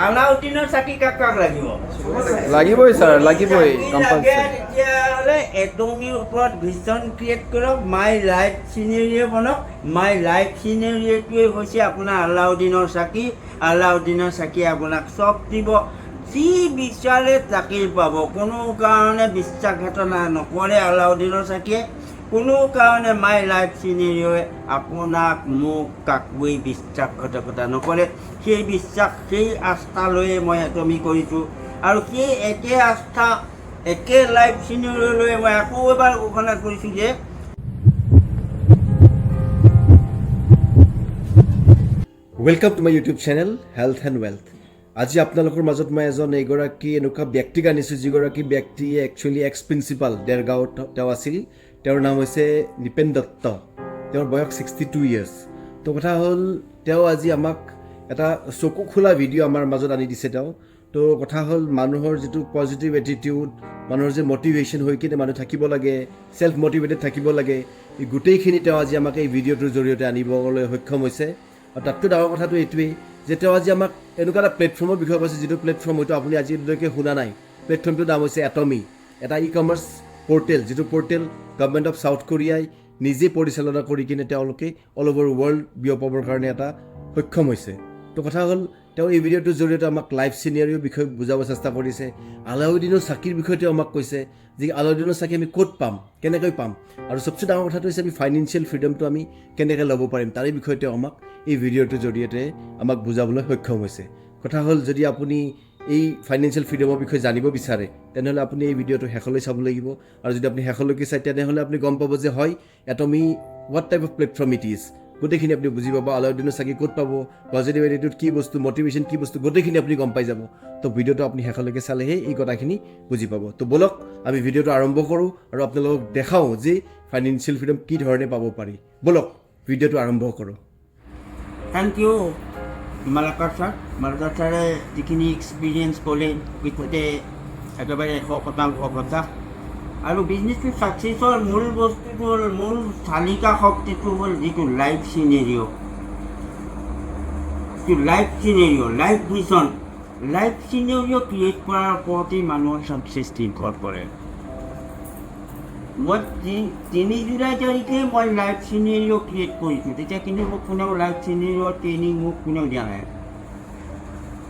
আলাউদ্দিনৰ চাকি কাক লাগিব লাগিবই স্যাৰ লাগিবই কম্পালসৰি তেতিয়াহ'লে এটমিৰ ওপৰত ভিজন ক্ৰিয়েট কৰক মাই লাইফ চিনেৰিয়ে বনাওক মাই লাইফ চিনেৰিয়েটোৱে হৈছে আপোনাৰ আলাউদ্দিনৰ চাকি আপোনাক চব দিব যি বিচাৰে তাকেই পাব কোনো কাৰণে বিশ্বাসঘাতনা নকৰে আলাউদ্দিনৰ চাকিয়ে কোনো কাৰণে মাই লাইফ চিনেৰিয়ে আপোনাক মোক কাকোৱেই বিশ্বাসঘাতকতা নকৰে সেই বিশ্বাস সেই আস্থা লৈয়ে মই এটমি কৰিছোঁ আৰু সেই একে আস্থা একে লাইফ চিনেৰিয়ে লৈ মই আকৌ এবাৰ ঘোষণা কৰিছোঁ যে welcome to my YouTube channel health and wealth আজি আপোনালোকৰ মাজত মই এগৰাকী এনেকুৱা ব্যক্তিক আনিছোঁ যিগৰাকী ব্যক্তিয়ে একচুৱেলি এক্স প্ৰিন্সিপাল দেৰগাঁৱত তেওঁ আছিল তেওঁৰ নাম হৈছে নিপেন দত্ত তেওঁৰ বয়স 62 ইয়াৰ্ছ তো কথা হ'ল তেওঁ আজি আমাক এটা চকু খোলা ভিডিঅ' আমাৰ মাজত আনি দিছে তেওঁ তো কথা হ'ল মানুহৰ যিটো পজিটিভ এটিটিউড মানুহৰ যে মটিভেশ্যন হৈ কিনে মানুহ থাকিব লাগে চেল্ফ মটিভেটেড থাকিব লাগে এই গোটেইখিনি তেওঁ আজি আমাক এই ভিডিঅ'টোৰ জৰিয়তে আনিবলৈ সক্ষম হৈছে আৰু তাতকৈ ডাঙৰ কথাটো এইটোৱেই যে তেওঁ আজি আমাক এনেকুৱা এটা প্লেটফৰ্মৰ বিষয়ে কৈছে যিটো প্লেটফৰ্ম হয়তো আপুনি আজিলৈকে শুনা নাই প্লেটফৰ্মটোৰ নাম হৈছে এটমি এটা ই-কমাৰ্চ পৰ্টেল যিটো পৰ্টেল গভৰ্ণমেণ্ট অফ চাউথ কোৰিয়াই নিজে পৰিচালনা কৰি কিনে তেওঁলোকে অল অভাৰ ৱৰ্ল্ড বিয়পাবৰ কাৰণে এটা সক্ষম হৈছে তো কথা হ'ল তেওঁ এই ভিডিঅ'টোৰ জৰিয়তে আমাক লাইফ চিনেৰিঅ'ৰ বিষয়ে বুজাব চেষ্টা কৰিছে আলাউদ্দিনৰ চাকিৰ বিষয়ে তেওঁ আমাক কৈছে যে আলাউদ্দিনৰ চাকি আমি ক'ত পাম কেনেকৈ পাম আৰু সবচে ডাঙৰ কথাটো হৈছে আমি ফাইনেন্সিয়েল ফ্ৰীডমটো আমি কেনেকৈ ল'ব পাৰিম তাৰে বিষয়ে তেওঁ আমাক এই ভিডিঅ'টোৰ জৰিয়তে আমাক বুজাবলৈ সক্ষম হৈছে কথা হ'ল যদি আপুনি এই ফাইনেন্সিয়েল ফ্ৰীডমৰ বিষয়ে জানিব বিচাৰে তেনেহ'লে আপুনি এই ভিডিঅ'টো শেষলৈ চাব লাগিব আৰু যদি আপুনি শেষলৈকে চায় তেনেহ'লে আপুনি গম পাব যে হয় Atomy what type of platform it is গোটেইখিনি আপুনি বুজি পাব আলাউদ্দিনৰ চাকি ক'ত পাব পজিটিভ এটিটিউড কি বস্তু মটিভেশ্যন কি বস্তু গোটেইখিনি আপুনি গম পাই যাব তো ভিডিঅ'টো আপুনি শেষলৈকে চালেহে এই কথাখিনি বুজি পাব তো বলক আমি ভিডিঅ'টো আৰম্ভ কৰোঁ আৰু আপোনালোকক দেখাওঁ যে ফাইনেন্সিয়েল ফ্ৰীডম কি ধৰণে পাব পাৰি বলক ভিডিঅ'টো আৰম্ভ কৰোঁ থেংক ইউ মালাকাৰ ছাৰে যিখিনি এক্সপিৰিয়েঞ্চ ক'লে বিষয়তে একেবাৰে 100% কথা আৰু বিজনেছটো ছাকচেছৰ মূল বস্তুটো হ'ল মূল চালিকা শক্তিটো হ'ল যিটো life scenario' life vision life scenario' create কৰাৰ ওপৰতেই মানুহৰ ছাকচেছ নিৰ্ভৰ কৰে মই 3 জুলাই তাৰিখে মই লাইফ চিনেৰিঅ' ক্ৰিয়েট কৰিছোঁ তেতিয়া কিন্তু মোক কোনেও লাইফ চিনেৰিঅ' ট্ৰেইনিং মোক কোনেও দিয়া নাই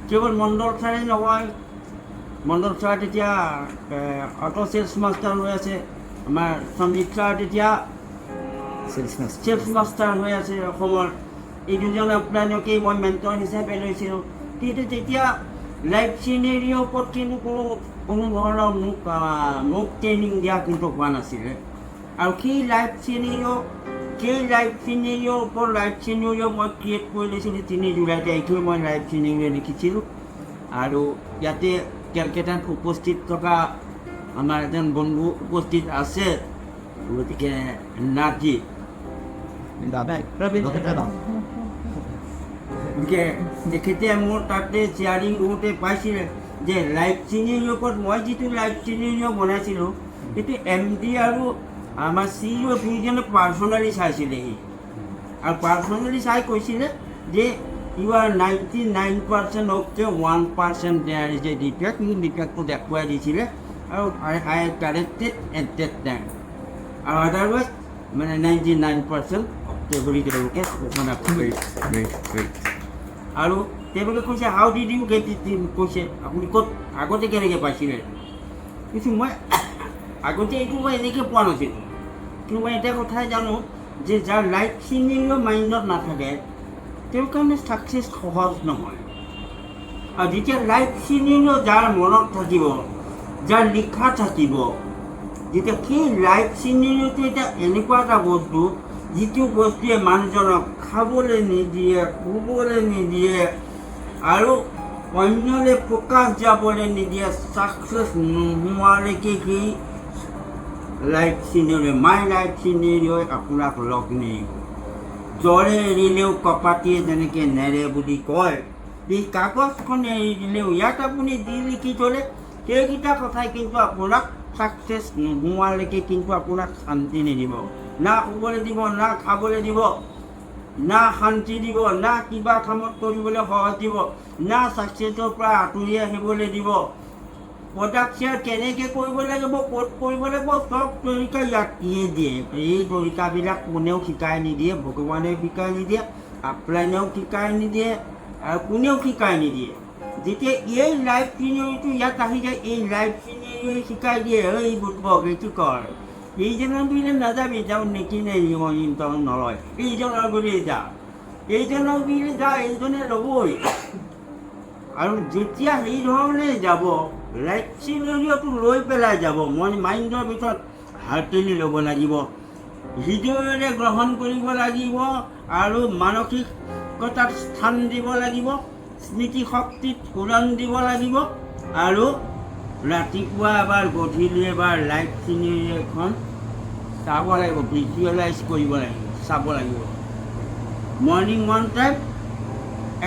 কেৱল মণ্ডল ছাৰে নহয় মণ্ডল ছাৰ তেতিয়া অটো চেলছ মাষ্টাৰ হৈ আছে আমাৰ সঞ্জিত ছাৰ তেতিয়া চেলছ মাষ্টাৰ হৈ আছে অসমৰ এই দুজন আপোনালোকেই মই মেণ্টৰ হিচাপে লৈছিলোঁ কিন্তু তেতিয়া লাইফ চিনেৰিঅ'ৰ ওপৰত কিন্তু কোনো ধৰণৰ মোক ট্ৰেইনিং দিয়া কিন্তু হোৱা নাছিলে আৰু সেই লাইফ চিনেৰিঅ'ৰ ওপৰত লাইফ চিনেৰিঅ' মই ক্ৰিয়েট কৰি লৈছিলোঁ 3 জুলাই তাৰিখে মই লাইফ চিনেৰিঅ' লিখিছিলোঁ আৰু ইয়াতে কেলকাতাত উপস্থিত থকা আমাৰ এজন বন্ধু উপস্থিত আছে গতিকে নাথজি তেখেতে মোৰ তাতে শ্বেয়াৰিং কৰোঁতে পাইছিলে যে লাইফ চিনেৰিঅ'ৰ ওপৰত মই যিটো লাইফ চিনেৰিঅ' বনাইছিলোঁ সেইটো MD আৰু আমাৰ CEO দুইজনে পাৰ্চনেলি চাইছিলেহি আৰু পাৰ্চনেলি চাই কৈছিলে যে you are 99% okay 1% there is a defect মোৰ ডিফেক্টটো দেখুৱাই দিছিলে আৰু I corrected at that time আৰু আদাৰৱাইজ মানে 99% অ'কে বুলি তেওঁলোকে ঘোষণা কৰিছে আৰু তেওঁলোকে কৈছে হাউ ডিড ইউ গেট ইট কৈছে আপুনি ক'ত আগতে কেনেকৈ পাইছিলে কিন্তু মই আগতে এইটো মই এনেকৈ পোৱা নাছিলোঁ কিন্তু মই এটা কথাই জানো যে যাৰ লাইফ চিনেৰিঅ' মাইণ্ডত নাথাকে তেওঁৰ কাৰণে ছাকচেছ সহজ নহয় আৰু যেতিয়া লাইফ চিনেৰিঅ' যাৰ মনত থাকিব যাৰ লিখা থাকিব যেতিয়া সেই লাইফ চিনেৰিঅ'টো এটা এনেকুৱা এটা বস্তু যিটো বস্তুৱে মানুহজনক খাবলৈ নিদিয়ে শুবলৈ নিদিয়ে আৰু অন্যলৈ ফ'কাছ যাবলৈ নিদিয়ে ছাকচেছ নোহোৱালৈকে সেই লাইফ চিনেৰিঅ' মাই লাইফ চিনেৰিঅ'ই আপোনাক লগ নিদিব জ্বৰে এৰিলেও কপাটিয়ে যেনেকৈ নেৰে বুলি কয় এই কাগজখন এৰি দিলেও ইয়াত আপুনি যি লিখি থ'লে সেইকেইটা কথাই কিন্তু আপোনাক ছাকচেছ নোহোৱালৈকে কিন্তু আপোনাক শান্তি নিদিব না শুবলৈ দিব না খাবলৈ দিব না শান্তি দিব, না কিবা কামত কৰিবলৈ সহজ দিব, না ছাকচেছৰ পৰা আঁতৰি আহিবলৈ দিব। প্ৰডাক্ট শ্বেয়াৰ কেনেকৈ কৰিব লাগিব, ক'ত কৰিব লাগিব, চব তৰিকা ইয়াত দিয়ে। এই তৰিকাবিলাক কোনেও শিকাই নিদিয়ে, ভগৱানেও শিকাই নিদিয়ে, আপলাইনেও শিকাই নিদিয়ে, আৰু কোনেও শিকাই নিদিয়ে। যেতিয়া এই লাইফ চিনেৰীটো ইয়াত আহি যায়, এই লাইফ চিনেৰী শিকাই দিয়ে, এই বুটবক এইটো কৰ, এইজনৰ বুলি নাযাবি, তেওঁ নিকিনে তেওঁ নলয়, এইজনৰ বুলি যা, এইজনৰ বুলি যা, এইজনে ল'বই। আৰু যেতিয়া সেই ধৰণে যাব, লাইফ চিনেৰীটো লৈ পেলাই যাব, মই মাইণ্ডৰ ভিতৰত হাৰ্টেলি ল'ব লাগিব, হৃদয়েৰে গ্ৰহণ কৰিব লাগিব, আৰু মানসিকতাত স্থান দিব লাগিব, স্মৃতি শক্তিত উৰণ দিব লাগিব, আৰু ৰাতিপুৱা এবাৰ গধূলি এবাৰ লাইফ চিনেৰী এখন চাব লাগিব, ভিজুৱেলাইজ কৰিব লাগিব, চাব লাগিব। Morning one time,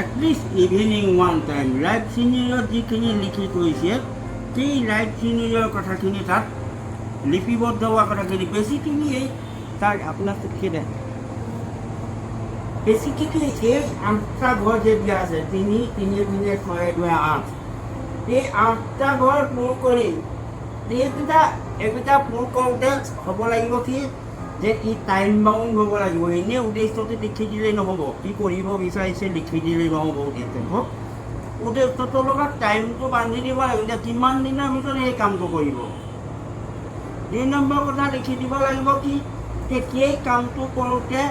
at least evening one time. Life চিনেৰীত যিখিনি লিখি থৈছে, সেই লাইফ চিনেৰীৰ কথাখিনি তাত লিপিবদ্ধ হোৱা কথাখিনি বেছিখিনি এই তাৰ আপোনাক কেনে বেছিকৈ এই 8টা ঘৰ যে দিয়া আছে, 3, 3, 6, 2, 8, এই 8টা ঘৰ পূৰ কৰি এইকেইটা পূৰ কৰোঁতে হ'ব লাগিব কি যে ই টাইম বাউণ্ড হ'ব লাগিব। এনেই উদ্দেশ্যটো লিখি দিলেই নহ'ব, কি কৰিব বিচাৰিছে লিখি দিলেই নহ'ব। উদ্দেশ্যটোৰ লগত টাইমটো বান্ধি দিব লাগিব যে কিমান দিনৰ ভিতৰত এই কামটো কৰিব। 2 নম্বৰ কথা লিখি দিব লাগিব কি যে সেই কামটো কৰোঁতে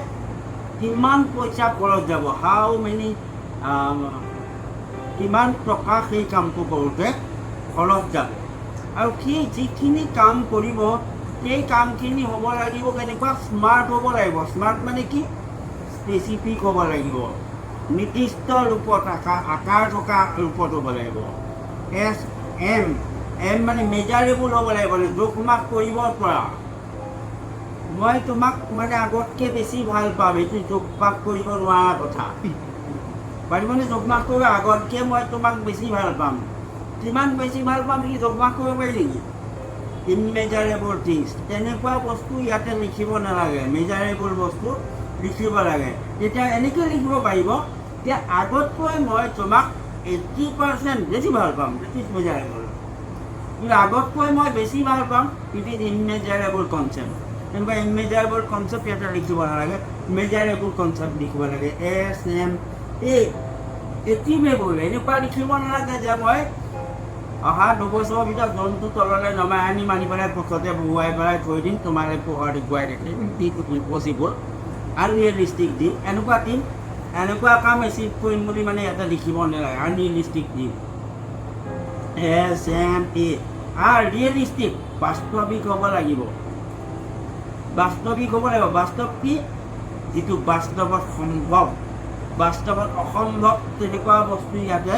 কিমান পইচা খৰচ যাব, হাউ মেনি, কিমান টকা সেই কামটো কৰোঁতে খৰচ যাব। আৰু সেই যিখিনি কাম কৰিব, সেই কামখিনি হ'ব লাগিব কেনেকুৱা, স্মাৰ্ট হ'ব লাগিব। স্মাৰ্ট মানে কি, স্পেচিফিক হ'ব লাগিব, নিৰ্দিষ্ট ৰূপত আকাৰ থকা ৰূপত হ'ব লাগিব। এম মানে মেজাৰেবল হ'ব লাগিব, জোখ মাখ কৰিব পৰা। মই তোমাক মানে আগতকৈ বেছি ভাল পাম, এইটো জোখ মাখ কৰিব নোৱাৰা কথা। পাৰিবনে জোখ মাখ কৰিব, আগতকৈ মই তোমাক বেছি ভাল পাম। কিমান বেছি ভাল পাম সি জোখ মাখ কৰিব পাৰি নেকি? ইনমেজাৰেবল থিংছ, তেনেকুৱা বস্তু ইয়াতে লিখিব নালাগে, মেজাৰেবল বস্তু লিখিব লাগে। তেতিয়া এনেকৈ লিখিব পাৰিব যে আগতকৈ মই তোমাক 80% বেছি ভাল পাম, ইট ইজ মেজাৰেবল। কিন্তু আগতকৈ মই বেছি ভাল পাম, ইট ইজ ইনমেজাৰেবল কনচেপ্ট। তেনেকুৱা ইনমেজাৰেবল কনচেপ্ট ইয়াতে লিখিব নালাগে, মেজাৰেবল কনচেপ্ট লিখিব লাগে। এটিমেবল এনেকুৱা লিখিব নালাগে যে মই অহা 2 বছৰৰ ভিতৰত জন্তু তললৈ নমাই আনি মানি পেলাই পথতে বহুৱাই পেলাই থৈ দিম, তোমালৈ পোহৰ দেখুৱাই দেখিম, ইট ইম্পচিবল, আনৰিয়েলিষ্টিক দিম। এনেকুৱা কাম এচিভ কৰিম বুলি মানে ইয়াতে লিখিব নালাগে, আনৰিয়েলিষ্টিক দিম। আৰু ৰিয়েলিষ্টিক, বাস্তৱিক হ'ব লাগিব। বাস্তৱিক হ'ব লাগিব। বাস্তৱ কি, যিটো বাস্তৱত সম্ভৱ, বাস্তৱত অসম্ভৱ তেনেকুৱা বস্তু ইয়াতে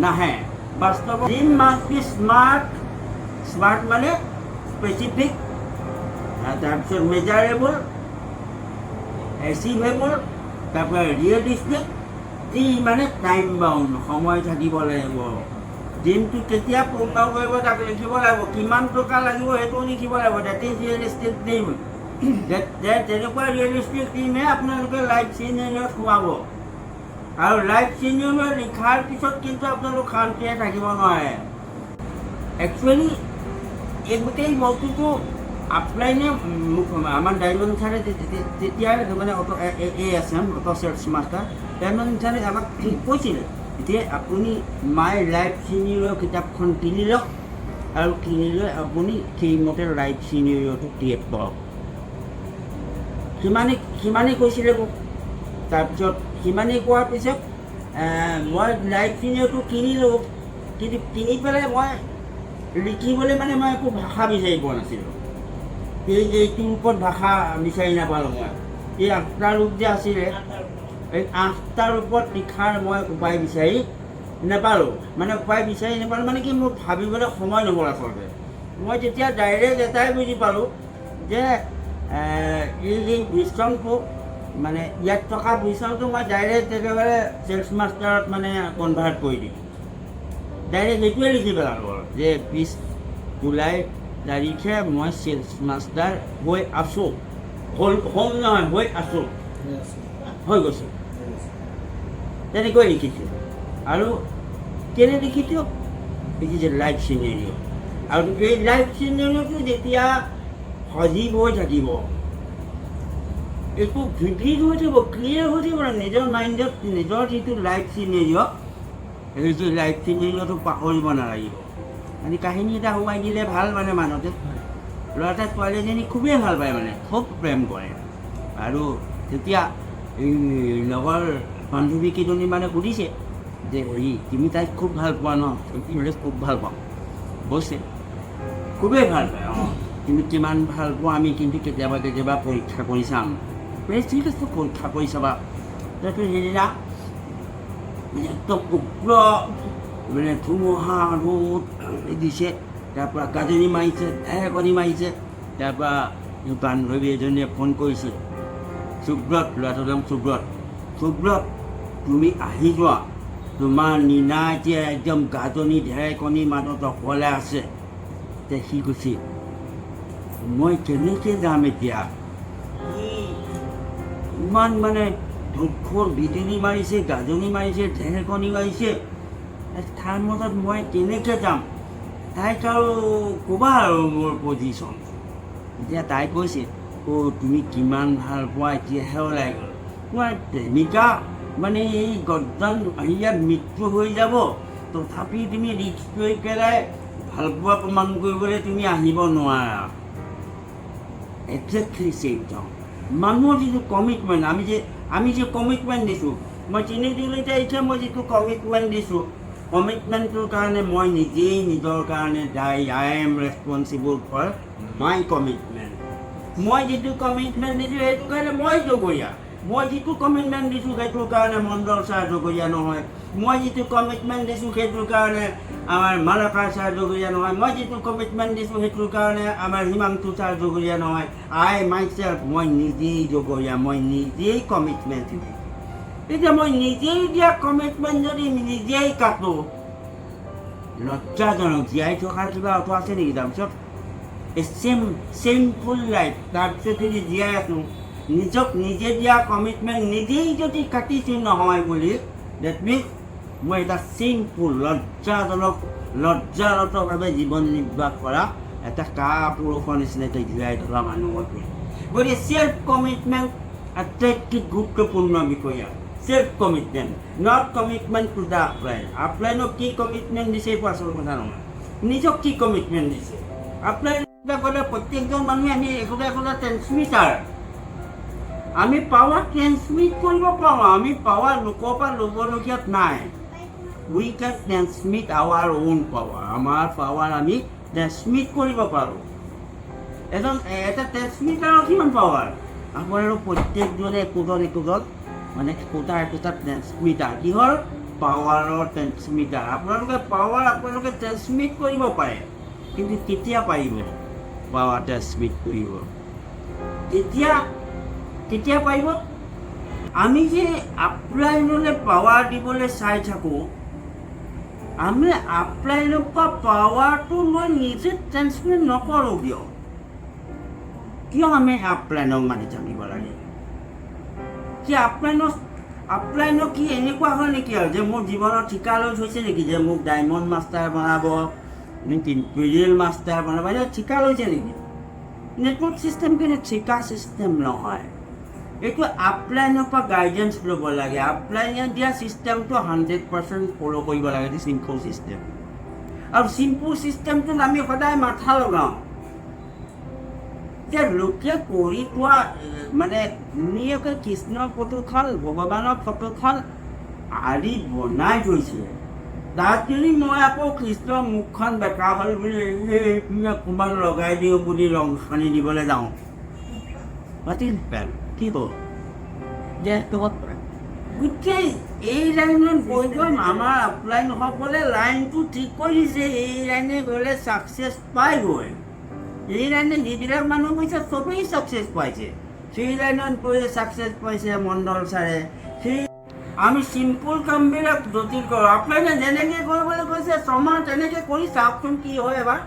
নাহে। বাস্তৱ dream must B smart, smart মানে স্পেচিফিক, তাৰপিছত মেজাৰেবল, এচিভেবল, তাৰপৰা ৰিয়েলিষ্টিক, টি মানে টাইম বাউণ্ড, সময় থাকিব লাগিব। ড্ৰিমটো কেতিয়া পূৰ্ণ কৰিব তাক লিখিব লাগিব, কিমান টকা লাগিব সেইটোও লিখিব লাগিব। That is realistic dream. তেনেকুৱা ৰিয়েলিষ্টিক ড্ৰিমহে আপোনালোকে লাইফ চিনেৰীত সোমাব। আৰু লাইফ চিনেৰী লিখাৰ পিছত কিন্তু আপোনালোক শান্তিৰে থাকিব নোৱাৰে। একচুৱেলি এই গোটেই বস্তুটো আপলাইনে আমাৰ ডায়মণ্ড ছাৰে তেতিয়া মানে ASM auto sales master diamond ছাৰে আমাক কৈছিলে যে আপুনি মাই লাইফ চিনেৰীৰ কিতাপখন কিনি লওক, আৰু কিনি লৈ আপুনি সেইমতে লাইফ চিনেৰীটো ক্ৰিয়েট কৰক। সিমানেই কৈছিলে মোক। তাৰপিছত সিমানেই কোৱাৰ পিছত মই লাইফ চিনেৰীটো কিনিলোঁ, কিন্তু কিনি পেলাই মই লিখিবলৈ মানে মই একো ভাষা বিচাৰি পোৱা নাছিলোঁ। এইটোৰ ওপৰত ভাষা বিচাৰি নাপালোঁ মই। এই 8টা ৰূপ যে আছিলে, এই 8টা ৰূপত লিখাৰ মই উপায় বিচাৰি নাপালোঁ। মানে উপায় বিচাৰি নাপালোঁ মানে কি, মোৰ ভাবিবলৈ সময় নহ'ল আচলতে। মই তেতিয়া ডাইৰেক্ট এটাই বুজি পালোঁ যে এই ভিজনটো মানে ইয়াত থকা ভিজনটো মই ডাইৰেক্ট একেবাৰে চেলছ মাষ্টাৰত মানে কনভাৰ্ট কৰি দিম। ডাইৰেক্ট এইটোৱে লিখি পেলালোঁ যে 20 জুলাই তাৰিখে মই চেলছ মাষ্টাৰ হৈ আছোঁ, হৈ আছোঁ। হৈ গৈছে তেনেকৈ লিখিছোঁ আৰু কেনে লিখিছোঁ এই যে লাইফ চিনেৰিঅ' আৰু এই লাইফ চিনেৰিঅ'টো যেতিয়া সজীৱ হৈ থাকিব একো ভিভিড হৈ থাকিব ক্লিয়াৰ হৈ থাকিব নিজৰ মাইণ্ডত নিজৰ যিটো লাইফ চিনেৰিঅ' সেইটো লাইফ চিনেৰিঅ'টো পাহৰিব নালাগিব মানে কাহিনী এটা সোমাই দিলে ভাল মানে মানুহতে ল'ৰা এটা ছোৱালীজনী খুবেই ভাল পায় মানে খুব প্ৰেম কৰে আৰু তেতিয়া এই লগৰ বান্ধৱীকেইজনী মানে সুধিছে যে তুমি তাইক খুব ভাল পোৱা ন খুব ভাল পাওঁ কৈছে খুবেই ভাল পায় কিন্তু কিমান ভাল পোৱা আমি কিন্তু কেতিয়াবা কেতিয়াবা পৰীক্ষা কৰি চাম ঠিক আছে পৰীক্ষা কৰি চাবা তাৰপিছত সেইদিনা একদম উগ্ৰ মানে ধুমুহা ৰ'দ দিছে তাৰপৰা গাজনি মাৰিছে ঢেৰেকনি মাৰিছে তাৰপৰা বান্ধৱী এজনীয়ে ফোন কৰিছে সুব্ৰত ল'ৰাটোৰ নাম সুব্ৰত তুমি আহি যোৱা তোমাৰ নীনা এতিয়া একদম গাজনি ঢেৰেকনি মাজত অকলে আছে এতিয়া সি কৈছে মই কেনেকৈ যাম এতিয়া ইমান মানে ধূপখোৰ বিজুলী মাৰিছে গাজনি মাৰিছে ঢেৰেকনি মাৰিছে তাৰ মাজত মই কেনেকৈ যাম তাইক আৰু ক'বা আৰু মোৰ পজিশ্যন এতিয়া তাই কৈছে তুমি কিমান ভাল পোৱা এতিয়াহে ওলাই গ'ল তোমাৰ প্ৰেমিকা মানে এই গৰ্জন ইয়াত মৃত্যু হৈ যাব তথাপি তুমি ৰিক্স লৈ পেলাই ভাল পোৱা প্ৰমাণ কৰিবলৈ তুমি আহিব নোৱাৰা একজেক্টলি চেম যাওঁ মানুহৰ যিটো কমিটমেণ্ট আমি যে কমিটমেণ্ট দিছোঁ মই তিনিদিনলৈকে এতিয়া মই যিটো কমিটমেণ্ট দিছোঁ কমিটমেণ্টটোৰ কাৰণে মই নিজেই নিজৰ কাৰণে I am responsible for my commitment মই যিটো কমিটমেণ্ট দিছোঁ সেইটো কাৰণে মই জগৰীয়া মই যিটো কমিটমেণ্ট দিছোঁ সেইটোৰ কাৰণে মণ্ডল ছাৰ জগৰীয়া নহয় মই যিটো কমিটমেণ্ট দিছোঁ সেইটোৰ কাৰণে আমাৰ মালাকাৰ ছাৰ জগৰীয়া নহয় মই যিটো কমিটমেণ্ট দিছোঁ সেইটোৰ কাৰণে আমাৰ হিমাংশু ছাৰ জগৰীয়া নহয় মাইছেল্ফ মই নিজেই জগৰীয়া মই নিজেই কমিটমেণ্ট দিছোঁ এতিয়া মই নিজেই দিয়া কমিটমেণ্ট যদি নিজেই কাটোঁ লজ্জাজনক জীয়াই থকাৰ কিবা অৰ্থ আছে নেকি তাৰপিছত চিম্পুল লাইফ তাৰপিছত যদি জীয়াই আছোঁ নিজক নিজে দিয়া কমিটমেণ্ট নিজেই যদি কাটিছোঁ নহয় বুলি ডেট মিনছ মই এটা চিম্পুল লজ্জাৰতভাৱে জীৱন নিৰ্বাহ কৰা এটা কাপুৰুষৰ নিচিনাকৈ জীয়াই ধৰা মানুহ গতিকে চেল্ফ কমিটমেণ্ট আটাইতকৈ গুৰুত্বপূৰ্ণ বিষয় self commitment not commitment to the আপলাইনক কি কমিটমেণ্ট দিছে এইটো আচল কথা নহয় নিজক কি কমিটমেণ্ট দিছে আপলাইন ক'লে প্ৰত্যেকজন মানুহে আমি একোটা ট্ৰেন্সমিটাৰ আমি পাৱাৰ ট্ৰেন্সমিট কৰিব পাৰোঁ আমি পাৱাৰ লোকৰ পৰা ল'বলগীয়াত নাই we can transmit our own power আমাৰ পাৱাৰ আমি ট্ৰেন্সমিট কৰিব পাৰোঁ এটা ট্ৰেন্সমিটাৰৰ কিমান পাৱাৰ আপোনালোক প্ৰত্যেকজনে একোজন মানে একোটা ট্ৰেন্সমিটাৰ কিহৰ পাৱাৰৰ ট্ৰেন্সমিটাৰ আপোনালোকে ট্ৰেন্সমিট কৰিব পাৰে কিন্তু কেতিয়া পাৰিব পাৱাৰ ট্ৰেন্সমিট কৰিব কেতিয়া পাৰিব আমি যে আপলাইনলৈ পাৱাৰ দিবলৈ চাই থাকোঁ আমি আপলাইনৰ পৰা পাৱাৰটো মই নিজে ট্ৰেন্সমিট নকৰোঁ কিয় আমি আপলাইনক মানি জানিব লাগে কি আপলাইনৰ কি এনেকুৱা হয় নেকি আৰু যে মোৰ জীৱনত ঠিকা লৈ থৈছে নেকি যে মোক ডায়মণ্ড মাষ্টাৰ বনাব ইম্পেৰিয়েল মাষ্টাৰ বনাব ঠিকা লৈছে নেকি নেটৱৰ্ক চিষ্টেম কিন্তু ঠিকা চিষ্টেম নহয় এইটো আপলাইনৰ পৰা গাইডেঞ্চ ল'ব লাগে আপলাইনে দিয়া চিষ্টেমটো 100% ফ'ল' কৰিব লাগে এইটো চিম্পল চিষ্টেম আৰু চিম্পল চিষ্টেমটোত আমি সদায় মাথা লগাওঁ এতিয়া লোকে কৰি পোৱা মানে ধুনীয়াকৈ কৃষ্ণৰ ফটোখন ভগৱানৰ ফটোখন আৰি বনাই থৈছে তাত যদি মই আকৌ কৃষ্ণৰ মুখখন বেকা হ'ল বুলি অকণমান লগাই দিওঁ বুলি ৰং সানি দিবলৈ যাওঁ পাতিল কি হ'ল যে গোটেই এই লাইনত গৈ আমাৰ আপলাইনসকলে লাইনটো ঠিক কৰি দিছে এই লাইনে গ'লে ছাকচেছ পাইগৈ এই লাইনে যিবিলাক মানুহ গৈছে চবেই ছাকচেছ পাইছে সেই লাইনত গৈ ছাকচেছ পাইছে মণ্ডল ছাৰে সেই আমি চিম্পুল কামবিলাক জটিল কৰোঁ আপলাইনে যেনেকৈ কৰিবলৈ কৈছে ছমাহ তেনেকৈ কৰি চাওকচোন কি হয় এবাৰ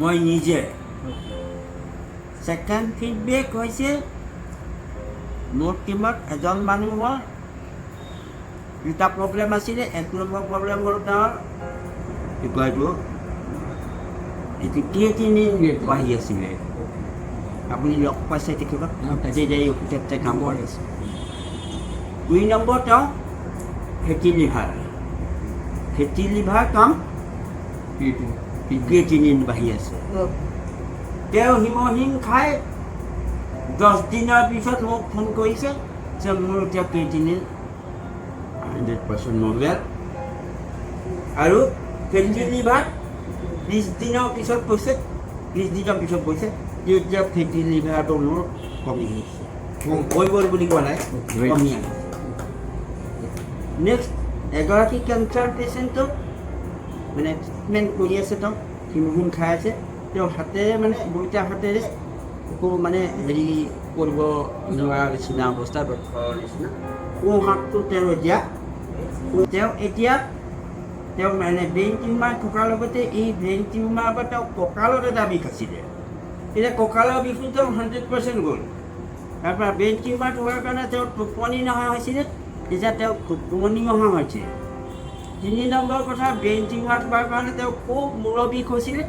মই নিজে ছেকেণ্ড ফিডবেক হৈছে মোৰ টীমত এজন মানুহৰ দুটা প্ৰব্লেম আছিলে। এক নম্বৰ প্ৰব্লেম হ'ল তেওঁৰ কি কয় এইটো ক্ৰিয়েটিনিন ৰেট বাঢ়ি আছিলে। আপুনি লগ পাইছে তেখেতক যে অফিচতে কাম কৰি আছে। 2 নম্বৰ তেওঁ ফেটি লিভাৰ কাম ক্ৰিয়েটিনিন বাঢ়ি আছে। তেওঁ হিমহিম খাই 10 দিনৰ পিছত মোক ফোন কৰিছে যে মোৰ এতিয়া ক্ৰিয়েটিনিন 100% নৰ্মেল আৰু ফেটি লিভাৰ 20 দিনৰ পিছত কৈছে এতিয়া ফেটি লিভাৰটো মোৰ কমি গৈছে। হৈ গ'ল বুলি কোৱা নাই, কমি আহিছে। নেক্সট এগৰাকী কেঞ্চাৰ পেচেণ্টক মানে ট্ৰিটমেণ্ট কৰি আছে। তেওঁ হিমহিম খাই আছে। তেওঁ হাতেৰে মানে দুইটা হাতেৰে একো মানে হেৰি কৰিব নোৱাৰা নিচিনা অৱস্থা, ডক্টৰৰ নিচিনা। সোঁ হাতটো তেওঁ মানে ব্ৰেইন টিউমাৰ থকাৰ লগতে এই ব্ৰেইন টিউমাৰৰ পৰা তেওঁ কঁকালত এটা বিষ আছিলে। এতিয়া কঁকালৰ বিষটো তেওঁ 100% গ'ল। তাৰপৰা ব্ৰেইন টিউমাৰ থকাৰ কাৰণে তেওঁ টোপনি নহা হৈছিলে। এতিয়া তেওঁ টোপনি নহা হৈছে। 3 নম্বৰ কথা, ব্ৰেইন টিউমাৰ থকাৰ কাৰণে তেওঁ খুব মূৰৰ বিষ হৈছিলে।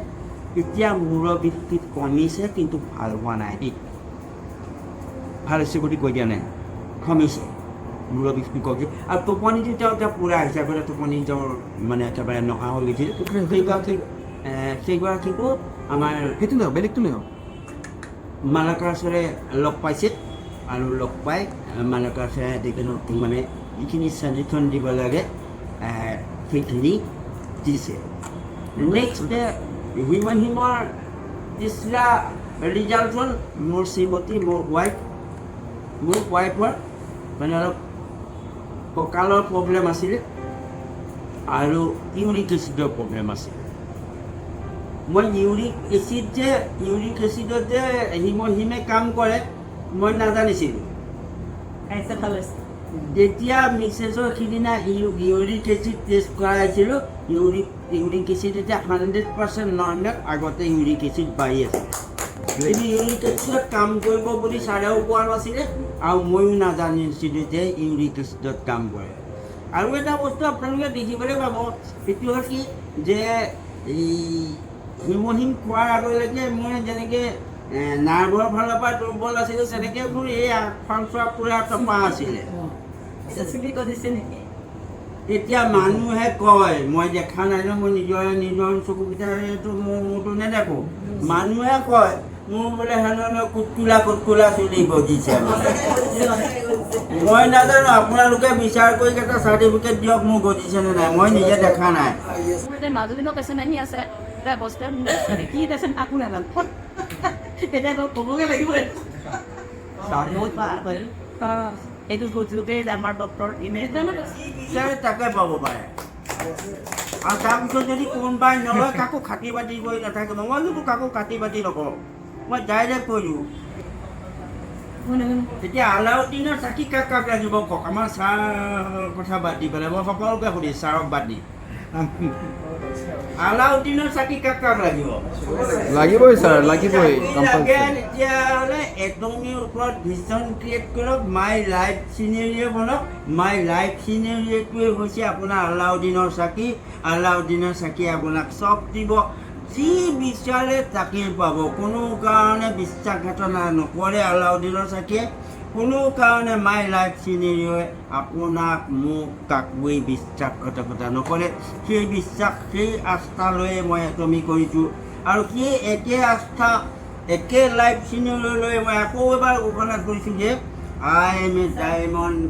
এতিয়া মূৰৰ বিষটো কমিছে কিন্তু ভাল হোৱা নাই। ভাল হৈছে বুলি কৈ দিয়া নাই, কমিছে মূৰৰ বিষটো কমিছে। আৰু টোপনিটো তেওঁ এতিয়া পূৰা আহিছে। আগতে টোপনি তেওঁৰ মানে একেবাৰে নহা হৈ গৈছিল। সেইগৰাকীকো আমাৰ সেইটো নহয়, বেলেগটো নহয়। মালাকাৰ্চৰে লগ পাইছিল আৰু লগ পাই মালাকাৰ্চৰে তেখেতক মানে যিখিনি ছাজেশ্যন দিব লাগে সেইখিনি দিছে। নেক্সট হিমৰ তিছৰা ৰিজাল্ট হ'ল মোৰ শ্ৰীমতী, মোৰ ৱাইফৰ মানে অলপ কঁকালৰ প্ৰব্লেম আছিলে আৰু ইউৰিক এচিডৰ প্ৰব্লেম আছিলে। মই ইউৰিক এচিডত যে হিমে কাম কৰে মই নাজানিছিলোঁ। যেতিয়া মিছেছৰ সিদিনা ইউৰিক এচিড টেষ্ট কৰাইছিলোঁ, ইউৰিক এচিড এতিয়া 100% নৰ্মেল। আগতে ইউৰিক এচিড বাঢ়ি আছে। কিন্তু ইউৰিক এচিডত কাম কৰিব বুলি ছাৰেও কোৱা নাছিলে আৰু ময়ো নাজানিছিলোঁ যে ইউৰিক এচিডত কাম কৰে। আৰু এটা বস্তু আপোনালোকে দেখিবলৈ পাব, সেইটো হ'ল কি যে এই হিমহিম খোৱাৰ আগলৈকে মই যেনেকৈ নাৰ্ভৰ ফালৰ পৰা দুৰ্বল আছিলোঁ, তেনেকৈ মোৰ এই আগফাল চোৱা পূৰা টপা আছিলে। এতিয়া মানুহে কয়, মই দেখা নাই ন, মই নিজৰ চকুকেইটাৰেতো মোৰতো নেদেখোঁ। মানুহে কয় মোৰ বোলে হেনো কুটকুলা চুলি গজিছে। মই নাজানো, আপোনালোকে বিচাৰ কৰি এটা চাৰ্টিফিকেট দিয়ক মোৰ গজিছেনে নাই। মই নিজে দেখা নাই। মাজুলীৰ পেচেণ্ট আহি আছে, বস্তা কি পেচেণ্ট কাকো নাজানো। এতিয়া ক'বগৈ লাগিব এইটো বুজোতেই আমাৰ ডক্টৰ ইমেজ তাকে পাব পাৰে। আৰু তাৰপিছত যদি কোনোবাই নলয়, কাকো খাতি বাতি কৰি নাথাকে। মই যদি কাকো কাটি বাতি নকৰোঁ, মই ডাইৰেক্ট কৈ দিওঁ। তেতিয়া আলাউদ্দিনৰ চাকি কাক লাগিব কওক। আমাৰ ছাৰ কথা বাদ দি পেলাই মই সকলোকে সুধিছোঁ, ছাৰক বাদ দি আলাউদ্দিনৰ চাকি কাক লাগিব? লাগিবই ছাৰ, লাগিবই। তেতিয়াহ'লে এটমিৰ ওপৰত ভিজন ক্ৰিয়েট কৰক, মাই লাইফ চিনেৰিঅ' বনাওক। মাই লাইফ চিনেৰিঅ'টোৱে হৈছে আপোনাৰ আলাউদ্দিনৰ চাকি। আলাউদ্দিনৰ চাকিয়ে আপোনাক চব দিব, যি বিচাৰে তাকেই পাব। কোনো কাৰণে বিশ্বাসঘাতনা নকৰে আলাউদ্দিনৰ চাকিয়ে। কোনো কাৰণে মাই লাইফ চিনেৰিঅ'য়ে আপোনাক মোক কাকোৱেই বিশ্বাসঘাতকতা নকৰে। সেই বিশ্বাস, সেই আস্থা লৈয়ে মই এটমি কৰিছোঁ। আৰু সেই একে আস্থা, একে লাইফ চিনেৰিঅ' লৈ মই আকৌ এবাৰ ঘোষণা কৰিছোঁ যে আই এম এ ডায়মণ্ড।